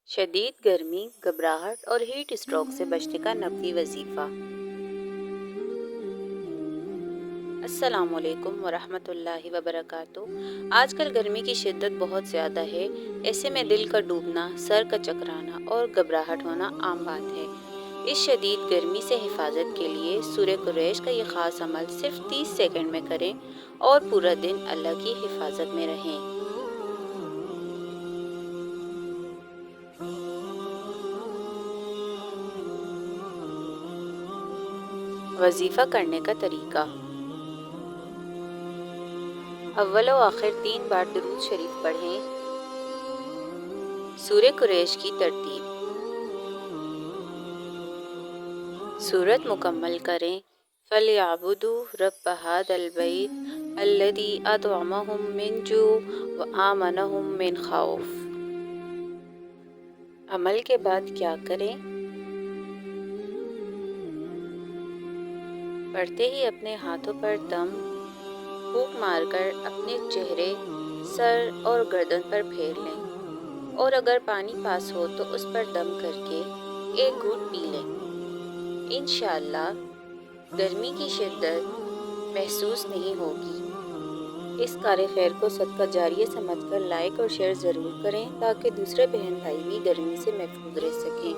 شدید گرمی، گھبراہٹ اور ہیٹ اسٹروک سے بچنے کا نبوی وظیفہ۔ السلام علیکم ورحمۃ اللہ وبرکاتہ۔ آج کل گرمی کی شدت بہت زیادہ ہے، ایسے میں دل کا ڈوبنا، سر کا چکرانا اور گھبراہٹ ہونا عام بات ہے۔ اس شدید گرمی سے حفاظت کے لیے سورہ قریش کا یہ خاص عمل صرف 30 سیکنڈ میں کریں اور پورا دن اللہ کی حفاظت میں رہیں۔ وظیفہ کرنے کا طریقہ: اول و آخر 3 بار درود شریف پڑھیں۔ سورہ قریش کی ترتیب: سورت مکمل کریں۔ فَلْيَعْبُدُوا رَبَّ هَٰذَا الْبَيْتِ الَّذِي أَطْعَمَهُم مِّن جُوعٍ وَآمَنَهُم مِّنْ خَوْفٍ۔ عمل کے بعد کیا کریں؟ پڑھتے ہی اپنے ہاتھوں پر دم پھونک مار کر اپنے چہرے، سر اور گردن پر پھیر لیں، اور اگر پانی پاس ہو تو اس پر دم کر کے ایک گھونٹ پی لیں۔ انشاءاللہ گرمی کی شدت محسوس نہیں ہوگی۔ اس کار خیر کو صدقہ جاریہ سمجھ کر لائک اور شیئر ضرور کریں تاکہ دوسرے بہن بھائی بھی گرمی سے محفوظ رہ سکیں۔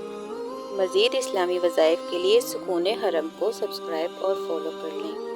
مزید اسلامی وظائف کے لیے سکون حرم کو سبسکرائب اور فالو کر لیں۔